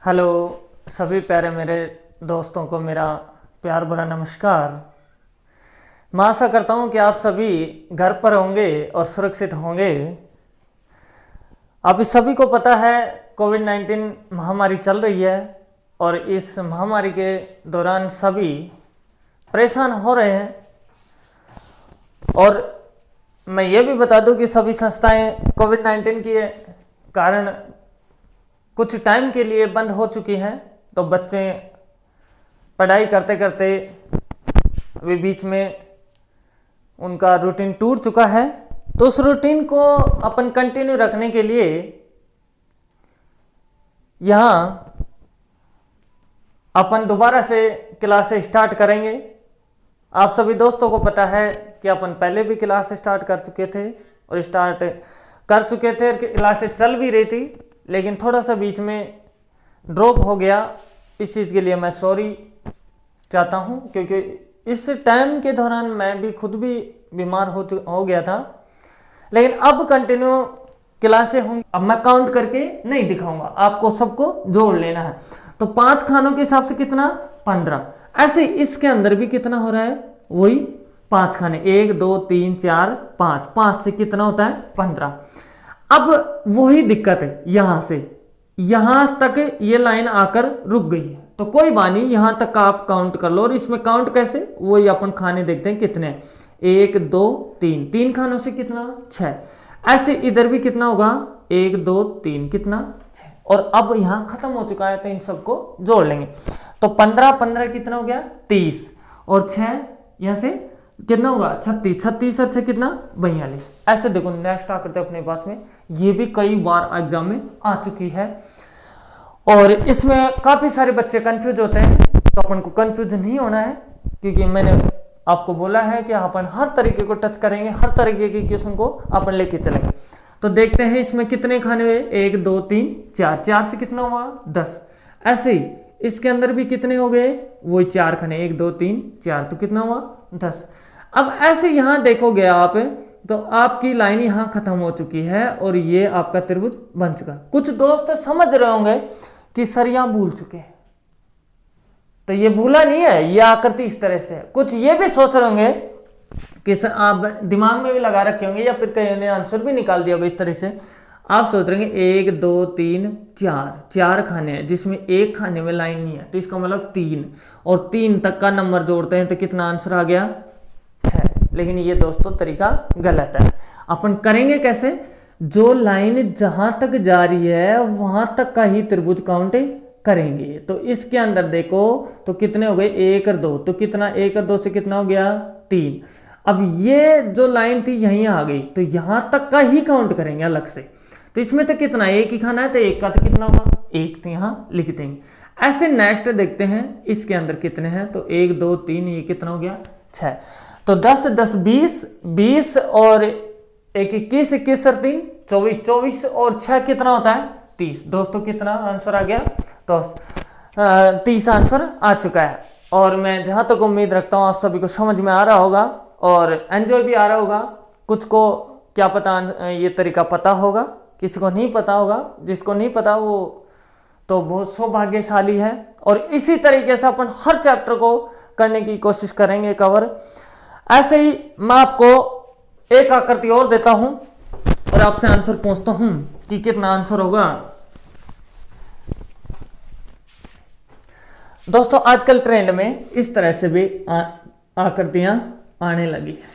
Hello सभी प्यारे मेरे दोस्तों को मेरा प्यार भरा नमस्कार। मैं आशा करता हूँ कि आप सभी घर पर होंगे और सुरक्षित होंगे। आप सभी को पता है कोविड-19 महामारी चल रही है और इस महामारी के दौरान सभी परेशान हो रहे हैं। और मैं ये भी बता दूं कि सभी संस्थाएं कोविड-19 के कारण कुछ टाइम के लिए बंद हो चुकी हैं। तो बच्चे पढ़ाई करते करते अभी बीच में उनका रूटीन टूट चुका है। तो उस रूटीन को अपन कंटिन्यू रखने के लिए यहाँ अपन दोबारा से क्लासेस स्टार्ट करेंगे। आप सभी दोस्तों को पता है कि अपन पहले भी क्लास स्टार्ट कर चुके थे और क्लासेस चल भी रही थी, लेकिन थोड़ा सा बीच में ड्रॉप हो गया। इस चीज़ के लिए मैं सॉरी चाहता हूं, क्योंकि इस टाइम के दौरान मैं भी खुद भी बीमार हो गया था। लेकिन अब कंटिन्यू क्लासें होंगी। अब मैं काउंट करके नहीं दिखाऊंगा, आपको सबको जोड़ लेना है। तो 5 खानों के हिसाब से कितना 15। ऐसे इसके अंदर भी कितना हो रहा है, वही 5 खाने, 1 2 3 4 5, 5 से कितना होता है 15। अब वही दिक्कत है, यहां से यहां तक ये लाइन आकर रुक गई है। तो कोई बात नहीं, यहां तक का आप काउंट कर लो। और इसमें काउंट कैसे, वही अपन खाने देखते हैं कितने, 1 2 3, 3 खानों से कितना 6। ऐसे इधर भी कितना होगा 1 2 3 कितना 6। और अब यहां खत्म हो चुका है, तो इन सबको जोड़ लेंगे। तो 15 15 कितना हो गया 30, और 6 यहां से कितना होगा 36, 36 और 6 कितना 42। ऐसे देखो नेक्स्ट आकर अपने पास में ये भी कई बार एग्जाम में आ चुकी है। और इसमें काफी सारे बच्चे कंफ्यूज होते हैं, तो अपन को कंफ्यूज नहीं होना है, क्योंकि मैंने आपको बोला है कि अपन हर तरीके को टच करेंगे, हर तरीके के क्वेश्चन को अपन लेके चलेंगे। तो देखते हैं इसमें कितने खाने हुए, 1 2 3 4, 4 से कितना हुआ 10। ऐसे ही इसके अंदर भी कितने हो गए, वही 4 खाने, 1 2 3 4, तो कितना हुआ 10। अब ऐसे यहां देखोगे आप, तो आपकी लाइन यहां खत्म हो चुकी है और ये आपका त्रिभुज बन चुका। कुछ दोस्त समझ रहे होंगे कि सर यहां भूल चुके हैं, तो ये भूला नहीं है, ये आकृति इस तरह से है। कुछ ये भी सोच रहे होंगे कि सर, आप दिमाग में भी लगा रखे होंगे या फिर कहीं ने आंसर भी निकाल दिया होगा इस तरह से। आप सोच रहे होंगे 1 2 3 4, 4 खाने हैं जिसमें एक खाने में लाइन नहीं है, तो इसका मतलब 3, और 3 तक का नंबर जोड़ते हैं तो कितना आंसर आ गया 6। लेकिन ये दोस्तों तरीका गलत है। अपन करेंगे कैसे, जो लाइन जहां तक जा रही है वहां तक का ही त्रिभुज काउंट करेंगे। तो इसके अंदर देखो तो कितने हो गए 1 और 2, तो कितना 1 और 2 से कितना हो गया 3। अब ये जो लाइन थी यहीं आ गई, तो यहां तक का ही काउंट करेंगे अलग से। तो इसमें तो कितना एक ही खाना है, तो एक का तो कितना होगा 1, तो यहां लिख देंगे। ऐसे नेक्स्ट देखते हैं इसके अंदर कितने हैं, तो 1 2 3, ये कितना हो गया 6। तो 10 10 20, 20 और 1 21, 21 और 3 24, 24 और 6 कितना होता है 30। दोस्तों कितना आंसर आ गया दोस्त, 30 आंसर आ चुका है। और मैं जहां तक उम्मीद रखता हूं आप सभी को समझ में आ रहा होगा और एंजॉय भी आ रहा होगा। कुछ को क्या पता ये तरीका पता होगा, किसी को नहीं पता होगा। जिसको नहीं पता वो तो बहुत सौभाग्यशाली है। और इसी तरीके से अपन हर चैप्टर को करने की कोशिश करेंगे कवर। ऐसे ही मैं आपको एक आकृति और देता हूं और आपसे आंसर पूछता हूं कि कितना आंसर होगा। दोस्तों आजकल ट्रेंड में इस तरह से भी आकृतियां आने लगी है।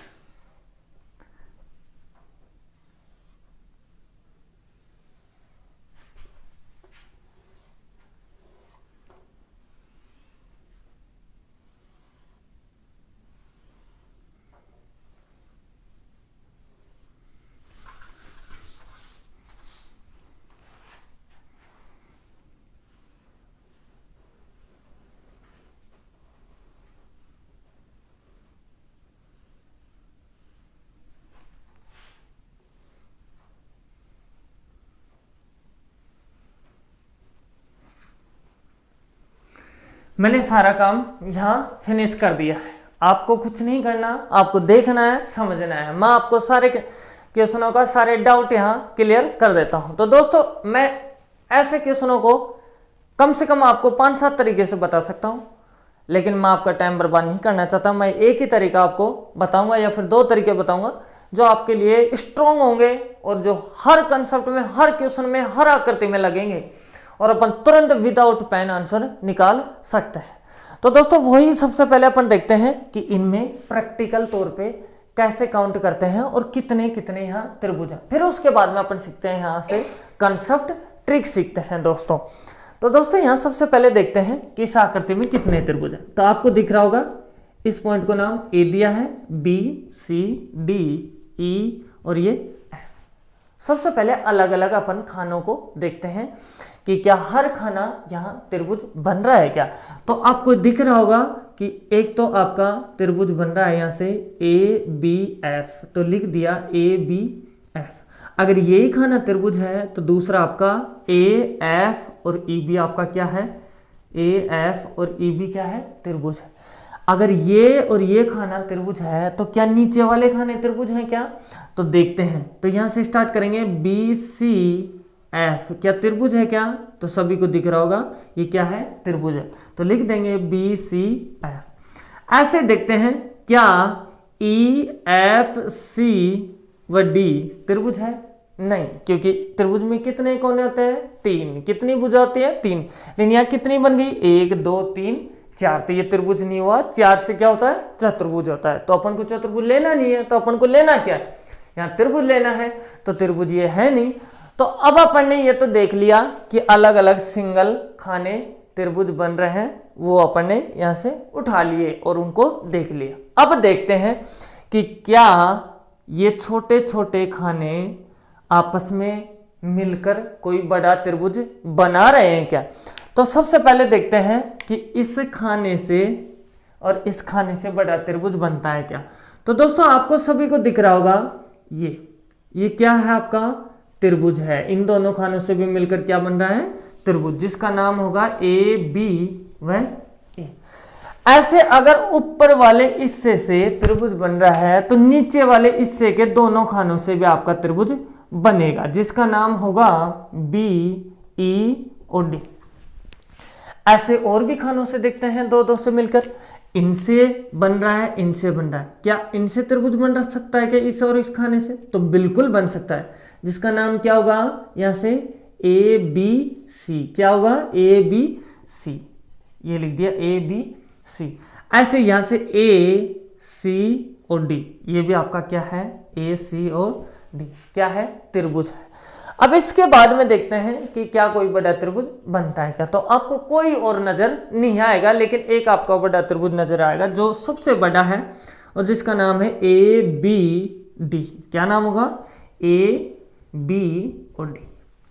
मैंने सारा काम यहां फिनिश कर दिया है। आपको कुछ नहीं करना, आपको देखना है, समझना है। मैं आपको सारे क्वेश्चनों का सारे डाउट यहाँ क्लियर कर देता हूँ। तो दोस्तों मैं ऐसे क्वेश्चनों को कम से कम आपको 5-7 तरीके से बता सकता हूँ, लेकिन मैं आपका टाइम बर्बाद नहीं करना चाहता। मैं एक ही तरीका आपको बताऊंगा या फिर 2 तरीके बताऊंगा जो आपके लिए स्ट्रॉन्ग होंगे और जो हर कंसेप्ट में, हर क्वेश्चन में, हर आकृति में लगेंगे और अपन तुरंत विदाउट पेन आंसर निकाल सकते हैं। तो दोस्तों वही सबसे पहले अपन देखते हैं कि इनमें प्रैक्टिकल तौर पे कैसे काउंट करते हैं और कितने कितने यहाँ त्रिभुज हैं। फिर उसके बाद में अपन सीखते हैं यहाँ से कंसेप्ट, ट्रिक सीखते हैं दोस्तों। तो दोस्तों यहाँ सबसे पहले देखते हैं कि इस आकृति में कितने त्रिभुज हैं। तो आपको दिख रहा होगा इस पॉइंट को नाम ए दिया है, बी, सी, डी, ई और ये एफ। सबसे पहले अलग अलग अपन खानों को देखते हैं कि क्या हर खाना यहाँ त्रिभुज बन रहा है क्या। तो आपको दिख रहा होगा कि एक तो आपका त्रिभुज बन रहा है यहाँ से ए बी एफ, तो लिख दिया ए बी एफ। अगर यही खाना त्रिभुज है तो दूसरा आपका ए एफ और ई बी आपका क्या है, ए एफ और ई बी क्या है, त्रिभुज है। अगर ये और ये खाना त्रिभुज है तो क्या नीचे वाले खाने त्रिभुज हैं क्या, तो देखते हैं। तो यहाँ से स्टार्ट करेंगे, बी सी एफ क्या त्रिभुज है क्या, तो सभी को दिख रहा होगा ये क्या है, त्रिभुज है। तो लिख देंगे बी सी एफ। ऐसे देखते हैं क्या ई एफ सी व डी त्रिभुज है, नहीं, क्योंकि त्रिभुज में कितने कोने होते हैं, 3। कितनी भुजा होती है, 3। लेकिन यहाँ कितनी बन गई, 1 2 3 4, तो ये त्रिभुज नहीं हुआ। 4 से क्या होता है, चतुर्भुज होता है। तो अपन को चतुर्भुज लेना नहीं है, तो अपन को लेना क्या है, यहाँ त्रिभुज लेना है। तो त्रिभुज ये है नहीं। तो अब अपन ने ये तो देख लिया कि अलग अलग सिंगल खाने त्रिभुज बन रहे हैं, वो अपन ने यहाँ से उठा लिए और उनको देख लिया। अब देखते हैं कि क्या ये छोटे छोटे खाने आपस में मिलकर कोई बड़ा त्रिभुज बना रहे हैं क्या। तो सबसे पहले देखते हैं कि इस खाने से और इस खाने से बड़ा त्रिभुज बनता है क्या। तो दोस्तों आपको सभी को दिख रहा होगा ये क्या है, आपका त्रिभुज है। इन दोनों खानों से भी मिलकर क्या बन रहा है, त्रिभुज, जिसका नाम होगा ए बी व ए। ऐसे अगर ऊपर वाले हिस्से से त्रिभुज बन रहा है तो नीचे वाले हिस्से के दोनों खानों से भी आपका त्रिभुज बनेगा, जिसका नाम होगा बी ई और डी। ऐसे और भी खानों से देखते हैं, दो से मिलकर इनसे बन रहा है, इनसे बन रहा है। क्या इनसे त्रिभुज बन सकता है क्या, इस और इस खाने से, तो बिल्कुल बन सकता है, जिसका नाम क्या होगा, यहां से ए बी सी। क्या होगा, ए बी सी, ये लिख दिया ए बी सी। ऐसे यहां से ए सी और डी, ये भी आपका क्या है, ए सी और डी क्या है, त्रिभुज है। अब इसके बाद में देखते हैं कि क्या कोई बड़ा त्रिभुज बनता है क्या। तो आपको कोई और नजर नहीं आएगा, लेकिन एक आपका बड़ा त्रिभुज नजर आएगा जो सबसे बड़ा है और जिसका नाम है ए बी डी। क्या नाम होगा, ए बी और डी।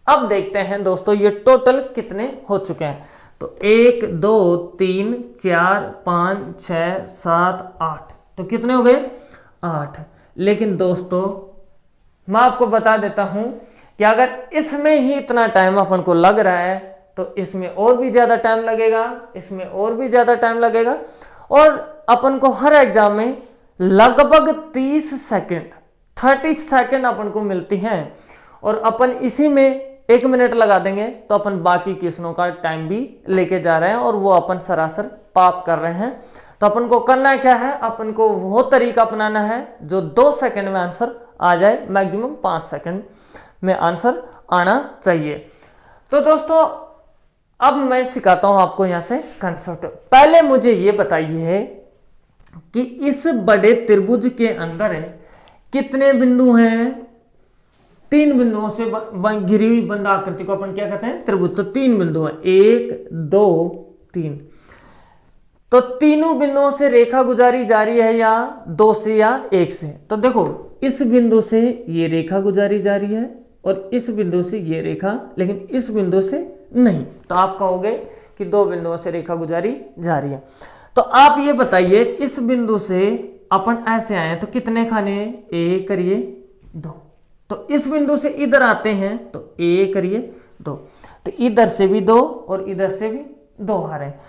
अब देखते हैं दोस्तों ये टोटल कितने हो चुके हैं। तो 1 2 3 4 5 6 7 8, तो कितने हो गए, 8। लेकिन दोस्तों मैं आपको बता देता हूं कि अगर इसमें ही इतना टाइम अपन को लग रहा है तो इसमें और भी ज्यादा टाइम लगेगा, इसमें और भी ज्यादा टाइम लगेगा। और अपन को हर एग्जाम में लगभग 30 सेकंड अपन को मिलती हैं और अपन इसी में 1 मिनट लगा देंगे तो अपन बाकी क्वेश्चनों का टाइम भी लेके जा रहे हैं और वो अपन सरासर पाप कर रहे हैं। तो अपन को करना क्या है, अपन को वो तरीका अपनाना है जो 2 सेकंड में आंसर आ जाए, मैक्सिमम 5 सेकंड में आंसर आना चाहिए। तो दोस्तों अब मैं सिखाता हूं आपको यहां से कंसेप्ट। पहले मुझे ये बताइए कि इस बड़े त्रिभुज के अंदर कितने बिंदु हैं। 3 बिंदुओं से घिरी हुई बंद आकृति को अपन क्या कहते हैं, त्रिभुज। तो 3 बिंदु है, 1 2 3। तो तीनों बिंदुओं से रेखा गुजारी जा रही है या 2 से या 1 से। तो देखो इस बिंदु से ये रेखा गुजारी जा रही है और इस बिंदु से ये रेखा, लेकिन इस बिंदु से नहीं। तो आप कहोगे कि 2 बिंदुओं से रेखा गुजारी जा रही है। तो आप ये बताइए इस बिंदु से अपन ऐसे आए तो कितने खाने, ए करिए 2। तो इस बिंदु से इधर आते हैं तो ए करिए 2, तो इधर से भी 2 और इधर से भी 2 आ रहे हैं।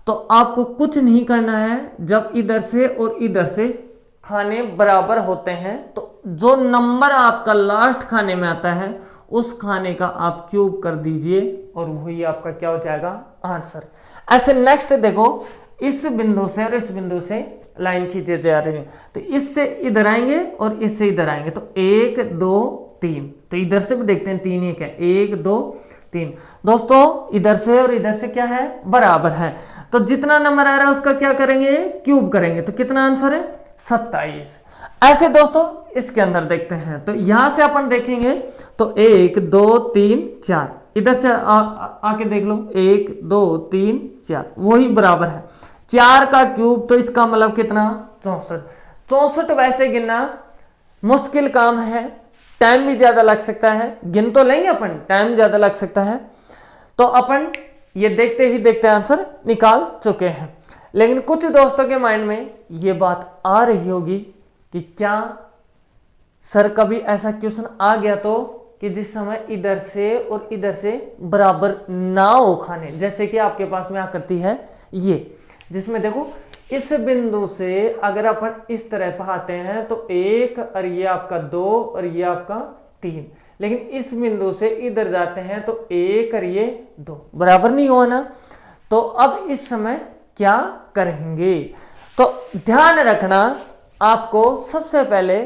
तो आपको कुछ नहीं करना है, जब इधर से और इधर से खाने बराबर होते हैं तो जो नंबर आपका लास्ट खाने में आता है उस खाने का आप क्यूब कर दीजिए और वही आपका क्या हो जाएगा आंसर। ऐसे नेक्स्ट देखो, इस बिंदु से और इस बिंदु से लाइन खींचे जा रही है, तो इससे इधर आएंगे और इससे इधर आएंगे, तो 1 2 3, तो इधर से भी देखते हैं 3 1 है, 1 2 3। दोस्तों इधर से और इधर से क्या है बराबर है, तो जितना नंबर आ रहा है उसका क्या करेंगे क्यूब करेंगे, तो कितना आंसर है 27। ऐसे दोस्तों इसके अंदर देखते हैं, तो यहां से अपन देखेंगे तो 1 2 3 4, इधर से आके देख लो 1 2 3 4, वही बराबर है 4 का क्यूब, तो इसका मतलब कितना 64। 64 वैसे गिनना मुश्किल काम है, टाइम भी ज्यादा लग सकता है, गिन तो लेंगे अपन, टाइम ज्यादा लग सकता है, तो अपन ये देखते ही देखते आंसर निकाल चुके हैं। लेकिन कुछ दोस्तों के माइंड में ये बात आ रही होगी कि क्या सर कभी ऐसा क्वेश्चन आ गया तो कि जिस समय इधर से और इधर से बराबर ना हो खाने, जैसे कि आपके पास में आकृति है ये, जिसमें देखो इस बिंदु से अगर अपन इस तरह पढ़ाते हैं तो 1 और ये आपका 2 और ये आपका 3, लेकिन इस बिंदु से इधर जाते हैं तो 1 और ये 2, बराबर नहीं हुआ ना। तो अब इस समय क्या करेंगे, तो ध्यान रखना आपको सबसे पहले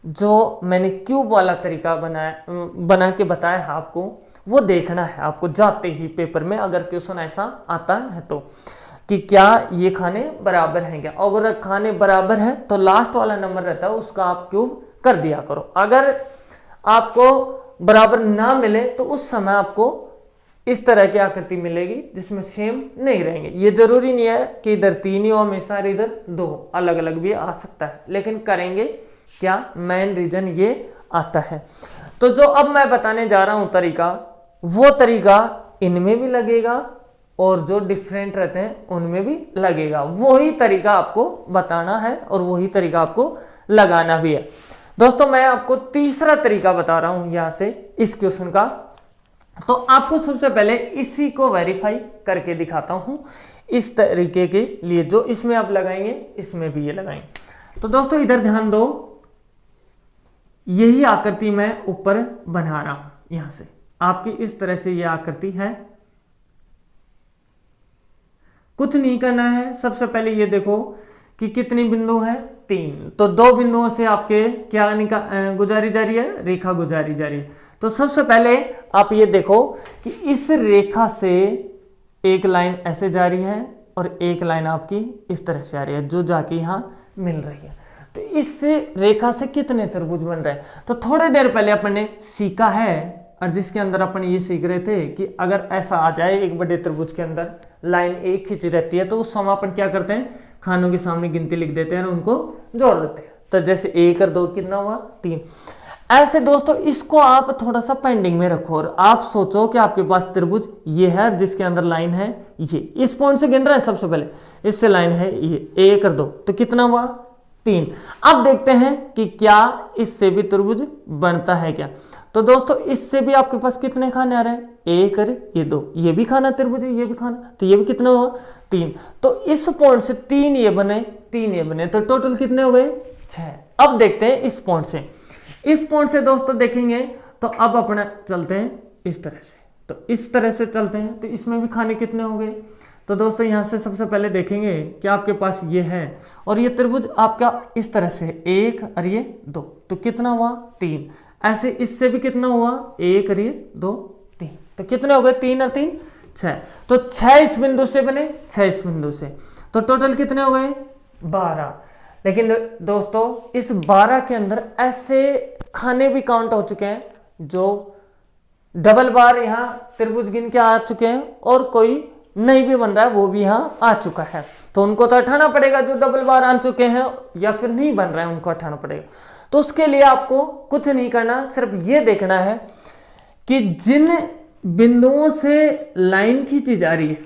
जो मैंने क्यूब वाला तरीका बना के बताया है आपको, वो देखना है आपको जाते ही पेपर में, अगर क्वेश्चन ऐसा आता है तो, कि क्या ये खाने बराबर हैं क्या। अगर खाने बराबर हैं तो लास्ट वाला नंबर रहता है उसका आप क्यूब कर दिया करो। अगर आपको बराबर ना मिले तो उस समय आपको इस तरह की आकृति मिलेगी जिसमें सेम नहीं रहेंगे। ये जरूरी नहीं है कि इधर 3 ही हो हमेशा, इधर 2, अलग अलग भी आ सकता है, लेकिन करेंगे क्या, मेन रीजन ये आता है। तो जो अब मैं बताने जा रहा हूं तरीका, वो तरीका इनमें भी लगेगा और जो डिफरेंट रहते हैं उनमें भी लगेगा, वही तरीका आपको बताना है और वही तरीका आपको लगाना भी है। दोस्तों मैं आपको तीसरा तरीका बता रहा हूं यहां से इस क्वेश्चन का, तो आपको सबसे पहले इसी को वेरीफाई करके दिखाता हूं इस तरीके के लिए, जो इसमें आप लगाएंगे इसमें भी ये लगाएंगे। तो दोस्तों इधर ध्यान दो, यही आकृति मैं ऊपर बना रहा हूं, यहां से आपकी इस तरह से ये आकृति है, कुछ नहीं करना है। सबसे पहले ये देखो कि कितनी बिंदु है 3, तो 2 बिंदुओं से आपके क्या गुजारी जा रही है, रेखा गुजारी जा रही है। तो सबसे पहले आप ये देखो कि इस रेखा से एक लाइन ऐसे जा रही है और एक लाइन आपकी इस तरह से आ रही है जो जाके यहां मिल रही है। तो इस रेखा से कितने त्रिभुज बन रहे हैं, तो थोड़ी देर पहले अपन ने सीखा है, और जिसके अंदर अपन ये सीख रहे थे कि अगर ऐसा आ जाए एक बड़े त्रिभुज के अंदर लाइन एक खींची रहती है, तो उस समय अपन क्या करते हैं, खानों के सामने गिनती लिख देते हैं और उनको जोड़ देते हैं। तो जैसे 1 और 2 कितना हुआ 3। ऐसे दोस्तों इसको आप थोड़ा सा पेंडिंग में रखो और आप सोचो कि आपके पास त्रिभुज ये है जिसके अंदर लाइन है ये, इस पॉइंट से गिन रहे हैं सबसे पहले, इससे लाइन है ये 1 और 2, तो कितना हुआ 3। अब देखते हैं कि क्या इससे भी त्रिभुज बनता है क्या। तो दोस्तों इससे भी आपके पास कितने खाने आ रहे हैं, 1 और ये 2, ये भी खाना त्रिभुज है, ये भी खाना, तो ये भी कितना हुआ 3। तो इस पॉइंट से 3 ये बने 3 ये बने, तो टोटल कितने हो गए 6। अब देखते हैं इस पॉइंट से, इस पॉइंट से दोस्तों देखेंगे तो अब अपना चलते हैं इस तरह से, तो इस तरह से चलते हैं, तो इसमें भी खाने कितने हो गए। तो दोस्तों यहां से सबसे पहले देखेंगे कि आपके पास ये है और ये त्रिभुज आपका इस तरह से 1 और ये 2, तो कितना हुआ 3। ऐसे इससे भी कितना हुआ 1 और ये 2 3, तो कितने हो गए 3 और 3 6। तो 6 इस बिंदु से बने, 6 इस बिंदु से, तो टोटल कितने हो गए 12। लेकिन दोस्तों इस 12 के अंदर ऐसे खाने भी काउंट हो चुके हैं जो डबल बार यहाँ त्रिभुज गिन के आ चुके हैं और कोई नहीं भी बन रहा है वो भी यहाँ आ चुका है, तो उनको तो हटाना पड़ेगा, जो डबल बार आ चुके हैं या फिर नहीं बन रहा है उनको हटाना पड़ेगा। तो उसके लिए आपको कुछ नहीं करना, सिर्फ ये देखना है कि जिन बिंदुओं से लाइन खींची जा रही है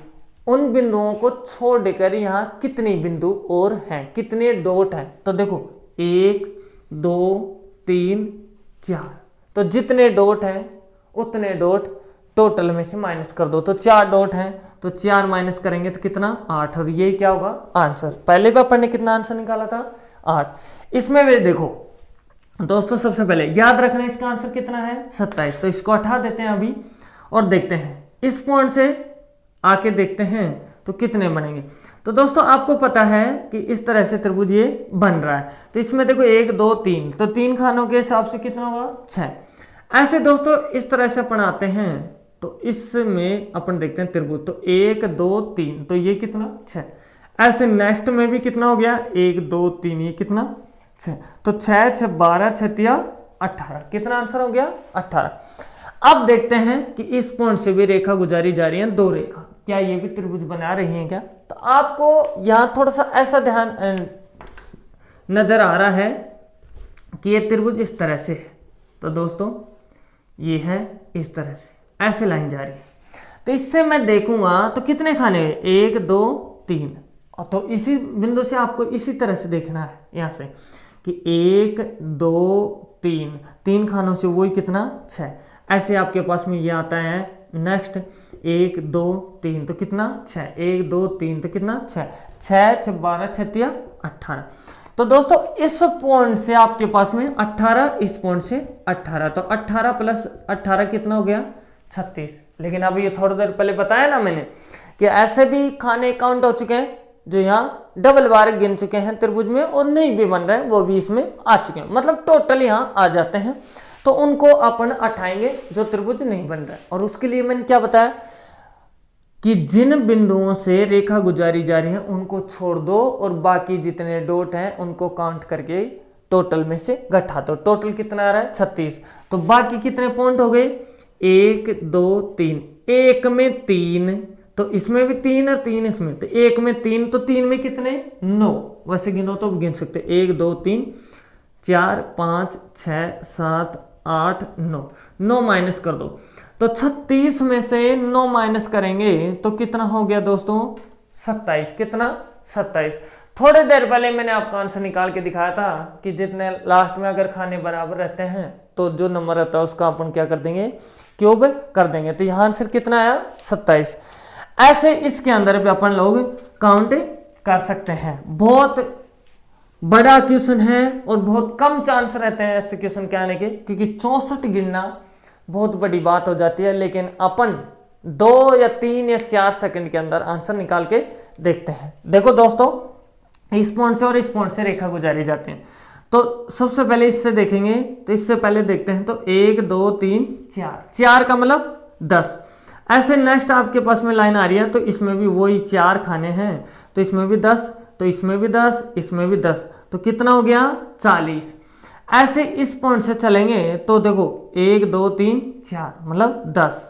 उन बिंदुओं को छोड़कर यहाँ कितने बिंदु और हैं, कितने डॉट हैं। तो देखो 1 2 3 4, तो जितने डॉट हैं उतने डॉट टोटल में से माइनस कर दो, तो 4 डॉट हैं, तो 4 माइनस करेंगे तो कितना 8, और ये क्या होगा आंसर। पहले भी अपन ने कितना आंसर निकाला था 8। इसमें भी देखो दोस्तों सबसे पहले याद रखना इसका आंसर कितना है 27। तो इसको हटा देते हैं अभी और देखते हैं इस पॉइंट से आके देखते हैं तो कितने बनेंगे। तो दोस्तों आपको पता है कि इस तरह से त्रिभुज ये बन रहा है। तो इसमें देखो 1 2 3, तो 3 खानों के हिसाब से कितना होगा 6। ऐसे दोस्तों इस तरह से अपन आते हैं तो इसमें अपन देखते हैं त्रिभुज, तो 1 2 3, तो ये कितना 6। ऐसे नेक्स्ट में भी कितना हो गया 1 2 3, ये कितना 6। तो 6 6 12 6 3 18, कितना आंसर हो गया 18। अब देखते हैं कि इस पॉइंट से भी रेखा गुजारी जा रही है 2 रेखा, क्या ये भी त्रिभुज बना रही है क्या। तो आपको यहाँ थोड़ा सा ऐसा ध्यान नजर आ रहा है कि ये त्रिभुज इस तरह से है। तो दोस्तों ये है इस तरह से ऐसे लाइन जा रही है। तो इससे मैं देखूंगा तो कितने खाने 1 2 3, तो इसी बिंदु से आपको इसी तरह से देखना है यहाँ से कि 1 2 3, 3 खानों से वही कितना 6। ऐसे आपके पास में ये आता है नेक्स्ट 1 2 3, तो कितना 6, 1 2 3, तो कितना 6 6 6 12 6 3 18। तो दोस्तों इस पॉइंट से आपके पास में 18, इस पॉइंट से 18, तो 18 प्लस 18 कितना हो गया 36। लेकिन अभी ये थोड़ी देर पहले बताया ना मैंने कि ऐसे भी खाने काउंट हो चुके हैं जो यहाँ डबल बार गिन चुके हैं त्रिभुज में और नहीं भी बन रहे हैं वो भी इसमें आ चुके हैं, मतलब टोटल यहाँ आ जाते हैं। तो उनको अपन हटाएंगे जो त्रिभुज नहीं बन रहा है। और उसके लिए मैंने क्या बताया कि जिन बिंदुओं से रेखा गुजारी जा रही है उनको छोड़ दो और बाकी जितने डॉट हैं उनको काउंट करके टोटल में से घटा दो। टोटल कितना आ रहा है 36। तो बाकी कितने पॉइंट हो गए 1 2 3, 1 में 3, तो इसमें भी 3 और 3 इसमें, तो 1 में 3, तो 3 में कितने 9, वैसे गिनो तो गिन सकते 1 2 3 4 5 6 7 8 9, 9 माइनस कर दो। तो 36 में से 9 माइनस करेंगे तो कितना हो गया दोस्तों 27। कितना 27। थोड़ी देर पहले मैंने आपको आंसर निकाल के दिखाया था कि जितने लास्ट में अगर खाने बराबर रहते हैं तो जो नंबर रहता है उसका अपन क्या कर देंगे क्यूब कर देंगे। तो यहाँ आंसर कितना आया 27। ऐसे इसके अंदर भी अपन लोग काउंट कर सकते हैं। बहुत बड़ा क्वेश्चन है और बहुत कम चांस रहते हैं ऐसे क्वेश्चन के आने के, क्योंकि 64 गिनना बहुत बड़ी बात हो जाती है। लेकिन अपन 2 या 3 या 4 सेकंड के अंदर आंसर निकाल के देखते हैं। देखो दोस्तों इस पॉइंट से और इस पॉइंट से रेखा गुजारी जाती है। तो सबसे पहले इससे देखेंगे, तो इससे पहले देखते हैं तो 1 2 3 4, 4 का मतलब 10। ऐसे नेक्स्ट आपके पास में लाइन आ रही है तो इसमें भी वही 4 खाने हैं, तो इसमें भी 10, तो इसमें भी 10, इसमें भी 10, तो कितना हो गया 40। ऐसे इस पॉइंट से चलेंगे तो देखो 1 2 3 4 मतलब 10।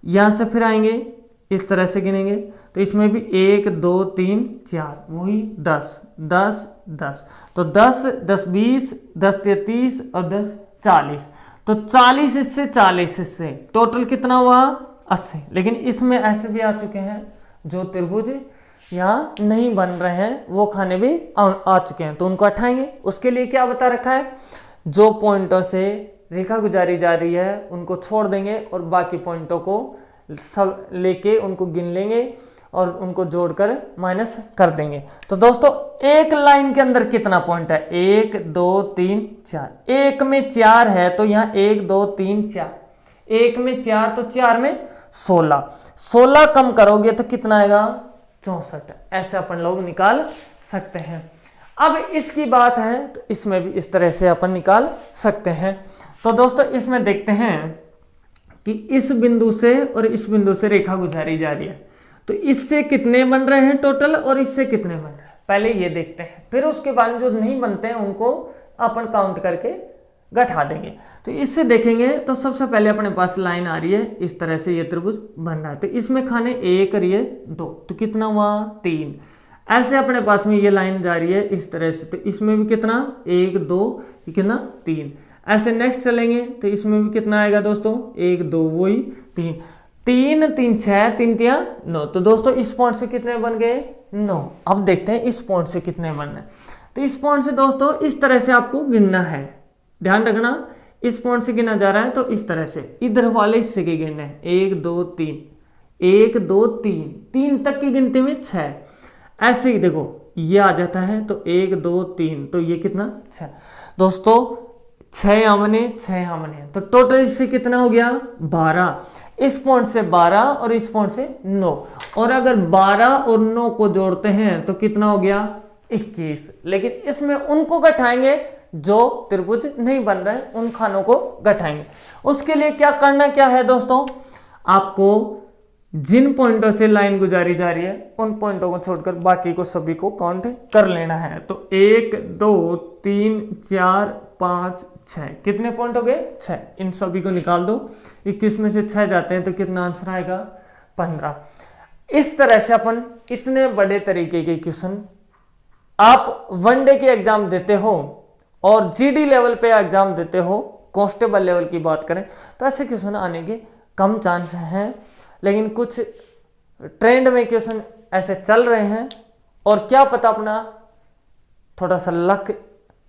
यहाँ से फिर आएंगे इस तरह से गिनेंगे तो इसमें भी 1 2 3 4 वही 10 10 10, तो 10 10 20 10 33 और 10 40, तो 40 इससे 40 इससे टोटल कितना हुआ 80। लेकिन इसमें ऐसे भी आ चुके हैं जो त्रिभुज यहाँ नहीं बन रहे हैं, वो खाने भी आ चुके हैं, तो उनको हटाएंगे। उसके लिए क्या बता रखा है, जो पॉइंटों से रेखा गुजारी जा रही है उनको छोड़ देंगे और बाकी पॉइंटों को सब लेके उनको गिन लेंगे और उनको जोड़कर माइनस कर देंगे। तो दोस्तों एक लाइन के अंदर कितना पॉइंट है 1 2 3 4, 1 में 4 है तो यहाँ 1 2 3 4, 1 में 4 तो 4 में 16, 16 कम करोगे तो कितना आएगा 64। ऐसे अपन लोग निकाल सकते हैं। अब इसकी बात है तो इसमें भी इस तरह से अपन निकाल सकते हैं। तो दोस्तों इसमें देखते हैं कि इस बिंदु से और इस बिंदु से रेखा गुजारी जा रही है, तो इससे कितने बन रहे हैं टोटल और इससे कितने बन रहे हैं पहले ये देखते हैं, फिर उसके बाद जो नहीं बनते हैं उनको अपन काउंट करके घटा देंगे। तो इससे देखेंगे तो सबसे पहले अपने पास लाइन आ रही है इस तरह से, ये त्रिभुज बन रहा है, तो इसमें खाने 1 और ये 2, तो कितना हुआ 3। ऐसे अपने पास में ये लाइन जा रही है इस तरह से, तो इसमें भी कितना 1 2 कितना 3। ऐसे नेक्स्ट चलेंगे तो इसमें भी कितना आएगा दोस्तों 1 2 वही 3 3 3 6 3 3 9। तो दोस्तों इस पॉइंट से कितने बन गए 9। अब देखते हैं इस पॉइंट से कितने बन रहे हैं। तो इस पॉइंट से दोस्तों इस तरह से आपको गिनना है, ध्यान रखना इस पॉइंट से गिना जा रहा है तो इस तरह से इधर वाले हिस्से के गिनने हैं 1 2 3 1 2 3 3 तक की गिनती में 6। ऐसे ही देखो ये आ जाता है तो 1 2 3, तो ये कितना 6। दोस्तों 6 यहाँ बने, 6 यहाँ बने, तो टोटल इससे कितना हो गया 12। इस पॉइंट से 12 और इस पॉइंट से 9, और अगर 12 और 9 को जोड़ते हैं तो कितना हो गया 21। लेकिन इसमें उनको घटाएंगे जो त्रिभुज नहीं बन रहे, उन खानों को घटाएंगे। उसके लिए क्या करना क्या है दोस्तों, आपको जिन पॉइंटों से लाइन गुजारी जा रही है उन पॉइंटों को छोड़कर बाकी को सभी को काउंट कर लेना है। तो 1 2 3 4 5 6, कितने पॉइंट हो गए 6, इन सभी को निकाल दो। 21 में से 6 जाते हैं तो कितना आंसर आएगा 15। इस तरह से अपन इतने बड़े तरीके के क्वेश्चन, आप वनडे के एग्जाम देते हो और जीडी लेवल पे एग्जाम देते हो, कांस्टेबल लेवल की बात करें तो ऐसे क्वेश्चन आने के कम चांस हैं, लेकिन कुछ ट्रेंड में क्वेश्चन ऐसे चल रहे हैं, और क्या पता अपना थोड़ा सा लक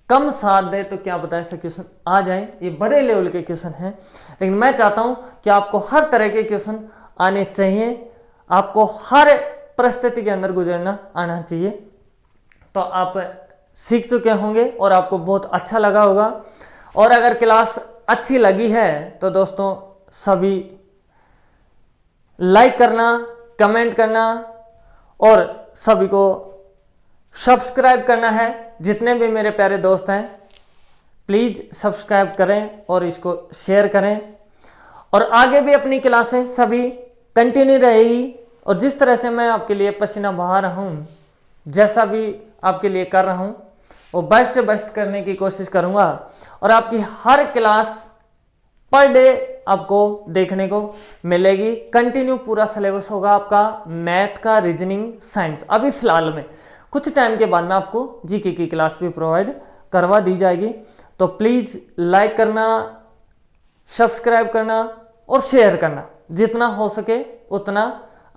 कम साथ दे तो क्या पता ऐसे क्वेश्चन आ जाए। ये बड़े लेवल के क्वेश्चन हैं, लेकिन मैं चाहता हूं कि आपको हर तरह के क्वेश्चन आने चाहिए, आपको हर परिस्थिति के अंदर गुजरना आना चाहिए। तो आप सीख चुके होंगे और आपको बहुत अच्छा लगा होगा। और अगर क्लास अच्छी लगी है तो दोस्तों सभी लाइक करना, कमेंट करना और सभी को सब्सक्राइब करना है। जितने भी मेरे प्यारे दोस्त हैं प्लीज़ सब्सक्राइब करें और इसको शेयर करें, और आगे भी अपनी क्लासें सभी कंटिन्यू रहेगी। और जिस तरह से मैं आपके लिए पसीना बहा रहा हूँ, जैसा भी आपके लिए कर रहा हूँ, वो बेस्ट से बेस्ट करने की कोशिश करूँगा। और आपकी हर क्लास पर डे आपको देखने को मिलेगी। कंटिन्यू पूरा सिलेबस होगा आपका मैथ का, रीजनिंग, साइंस। अभी फिलहाल में कुछ टाइम के बाद में आपको जीके की क्लास भी प्रोवाइड करवा दी जाएगी। तो प्लीज़ लाइक करना, सब्सक्राइब करना और शेयर करना, जितना हो सके उतना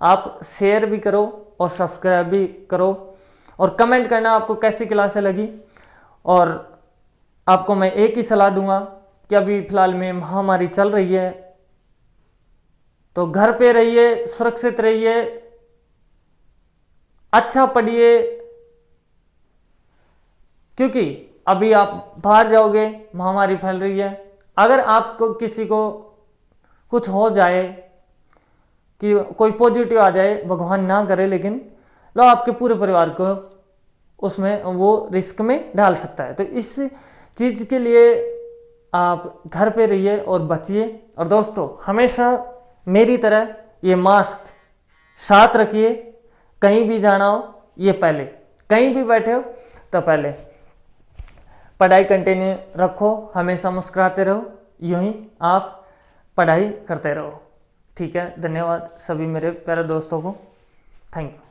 आप शेयर भी करो और सब्सक्राइब भी करो, और कमेंट करना आपको कैसी क्लासें लगी। और आपको मैं एक ही सलाह दूंगा कि अभी फिलहाल में महामारी चल रही है, तो घर पे रहिए, सुरक्षित रहिए, अच्छा पढ़िए, क्योंकि अभी आप बाहर जाओगे महामारी फैल रही है। अगर आपको किसी को कुछ हो जाए, कि कोई पॉजिटिव आ जाए, भगवान ना करे, लेकिन लो आपके पूरे परिवार को उसमें वो रिस्क में डाल सकता है। तो इस चीज़ के लिए आप घर पे रहिए और बचिए। और दोस्तों हमेशा मेरी तरह ये मास्क साथ रखिए, कहीं भी जाना हो ये पहले, कहीं भी बैठे हो तो पहले। पढ़ाई कंटिन्यू रखो, हमेशा मुस्कुराते रहो, यूं ही आप पढ़ाई करते रहो। ठीक है, धन्यवाद सभी मेरे प्यारे दोस्तों को, थैंक यू।